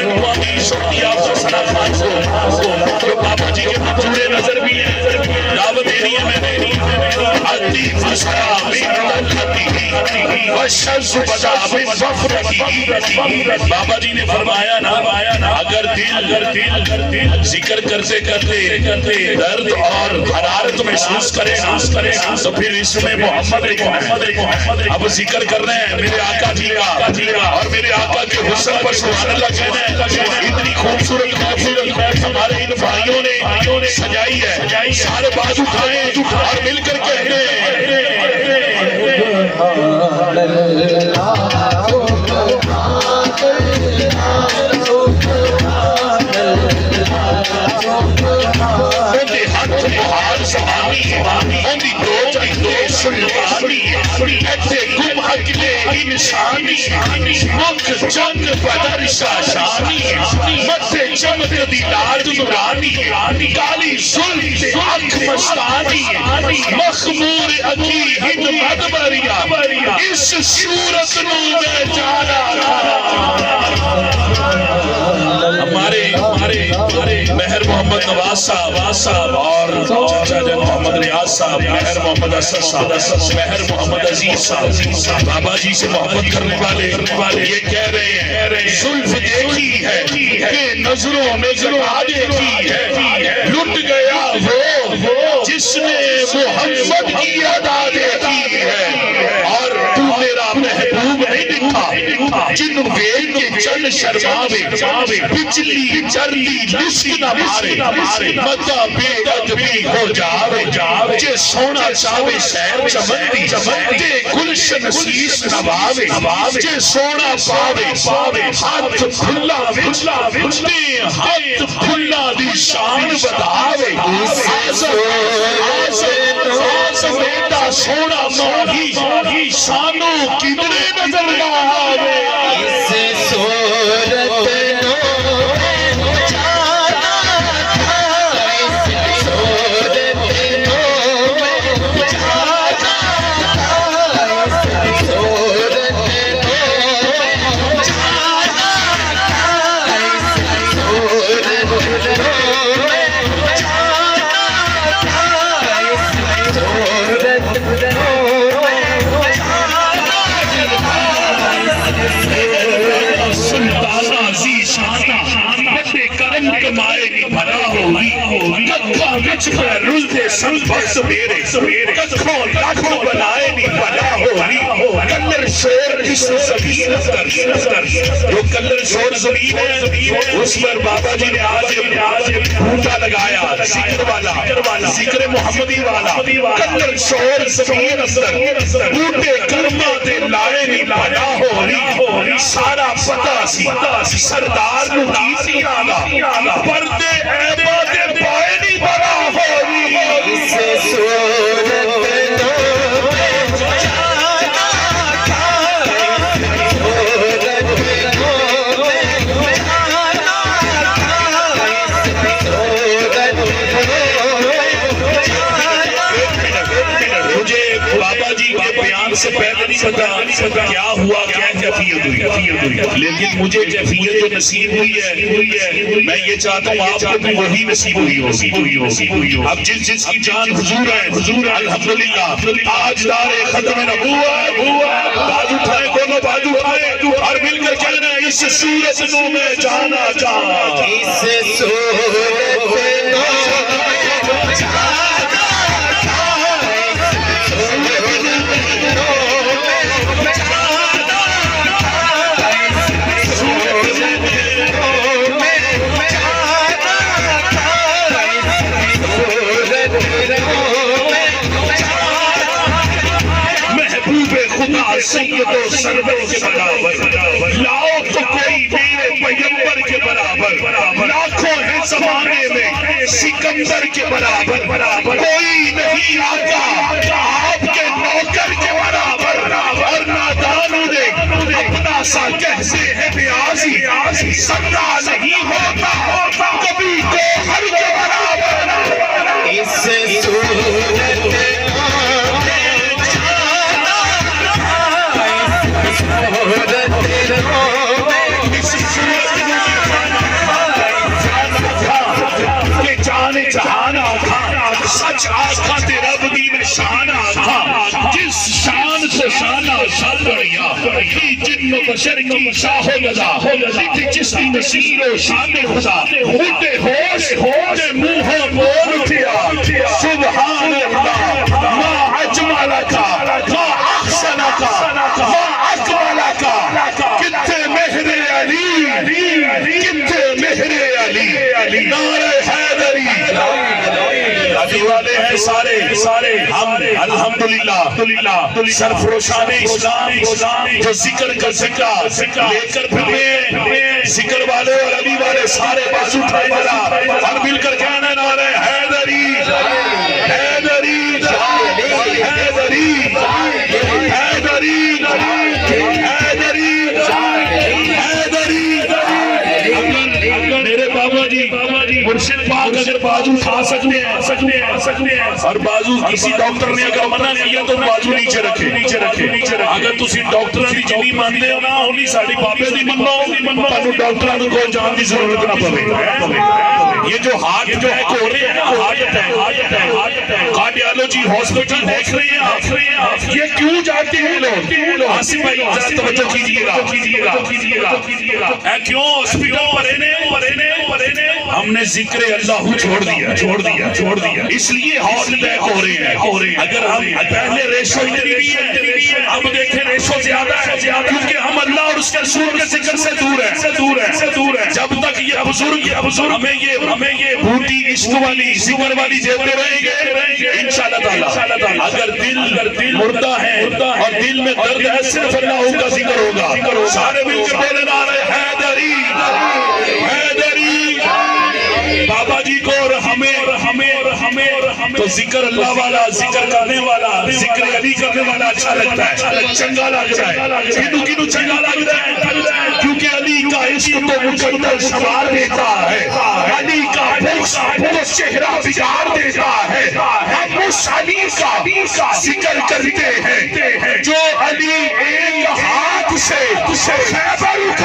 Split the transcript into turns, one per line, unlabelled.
شکریہ آپ سلام جو بابا جی کے منظور نظر بھی ہیں دعوت دینی ہے میں نے حدی فسرا وشز بدا بفرتی بابا جی نے فرمایا نا اگر دل ذکر کرتے کرتے درد اور حرارت محسوس کرے نا تو پھر اس میں محمد اب ذکر کر رہے ہیں میرے آقا جی کا اور میرے آقا کے حسن پر سبحان اللہ کہنا ہے اتنی خوبصورت محفل ہمارے ان بھائیوں نے سجائی ہے سارے بازو اٹھائیں اور مل کر کہہ رہے ہیں بہار زمانی اندی دو سلطانی ایتے گم اکلے انسانی مک جنگ بدر شاشانی متے چمک دی لاد نورانی کالی ظلم اک مستانی مخمور اکی ہند مدبریا اس صورت نو میں جانا ہمارے مہر محمد نواز صاحب اور چاچا جان محمد ریاض صاحب مہر محمد اسد صاحب مہر محمد عزیز صاحب بابا جی سے محبت کرنے والے یہ کہہ رہے ہیں زلف دیکھی ہے کہ نظروں آگے کی ہے لٹ گیا وہ جس نے محمد کی ادا دیکھی ہے اور تو میرا محبوب نہیں دکھا جن ویل کے چل شرماوے بجلی چرلی لسک نہ مارے مدہ بے ادبی ہو جاوے جے سونا چاوے شہر چمندی دے گلشن سیس نواوے جے سونا پاوے ہاتھ کھلا دے ہاتھ کھلا دی شان بدھاوے آزم بیٹا سونا ماہی شانوں کدرے نظر نہ آوے اس صورت رلتے سن بخت میرے کتھوں لاکھوں بنائے نہیں بنا ہو کلر شور اس زمین جو کلر شور زمین ہے اس پر بابا جی نے آج بھوٹا لگایا ذکر محمدی والا کلر شور زمین بھوٹے کرما دے لائے نہیں بنا ہو سارا پتا سی سردار نو کیسی آگا پردے ایبا دے پائے نہیں بنا ہو اس صورت سے پہلے نہیں پتا کیا ہوا کیا کیفیت ہوئی لیکن مجھے کیفیت جو نصیب ہوئی ہے میں یہ چاہتا ہوں آپ کو بھی وہی نصیب ہوئی ہو اب جس کی جان حضور ہے الحمدللہ تاجدار ختم نبوت بازو اٹھائیں دونوں بازو اٹھائیں اور مل کر کہنا ہے اس صورت نو میں جانا چاہا اس صورت نو سید و سرور کے برابر لاؤ تو کوئی میرے پیغمبر کے برابر لاکھوں ہیں زمانے میں سکندر کے برابر کوئی نہیں آقا آپ کے نوکر کے برابر اور نادانوں نے اپنا سا کہتے ہیں بیازی سرا نہیں ہوتا کبھی کوہر کے برابر اس صورت سچ آقا تیرا بدی میں شان آقا جس شان کو شانہ شان بڑھیا کی جن و بشر کی شاہ و ندا لکھ جسم نصیر و شان خدا اٹھے ہوش ہوش منہ بول اٹھیا سبحان اللہ ما اجملکا ما احسنکا ما اکملکا کتے مہر علی کتے مہر علی نعرہ حیدری علی والے ہیں سارے ہم الحمدللہ سرفروشان اسلام جو ذکر کا ذکر لے کر پھرے ذکر والے اور علی والے سارے بازو اٹھائے ذرا اور مل کر کہنا نعرہ حیدری حیدری حیدری حیدری حیدری حیدری میرے بابا جی مرشد پاک اگر بازو اٹھا سکتے ہیں اور بازو کسی ڈاکٹر نے اگر منع کیا تو بازو نیچے رکھے اگر تسی ڈاکٹر دی جنی مانتے ہو نا انہی ساڑی بابے دی منو تانو ڈاکٹر کو جان دی ضرورت نہ پڑے یہ جو ہارٹ اٹیک ہو رہے ہیں ہارٹ اٹیک کارڈیالوجی ہاسپٹل دیکھ رہے ہیں یہ کیوں جاتے ہیں لوگ آصف بھائی ذرا توجہ کیجئے گا اے کیوں ہاسپٹل پڑھنے ہم نے ذکر اللہ چھوڑ دیا اس لیے ہارٹ اٹیک ہو رہے ہیں اگر ہم پہلے ریشو اتنی بھی ہے اب دیکھیں ریشو زیادہ ہے کیونکہ ہم اللہ اور اس کے رسول کے ذکر سے دور ہے جب تک یہ بزرگ ہمیں یہ بھوٹی عشق والی ذکر والی دیتے رہیں گے انشاءاللہ تعالی اگر دل مردہ ہے اور دل میں درد ہے صرف اللہ کا ذکر ہوگا سارے مل کے بولے نعرہ حیدری حیدری بابا جی کو اور ہمیں تو ذکر اللہ والا ذکر کرنے والا ذکر علی کرنے والا اچھا لگتا ہے چنگا لگتا ہے کنو چنگا لگتا ہے کیونکہ علی کا عشق تو مقدر سوار دیتا ہے علی کا بغض تو چہرہ بگاڑ دیتا ہے ہم اس علی کا ذکر کرتے ہیں جو علی ایک ہاتھ سے خیبر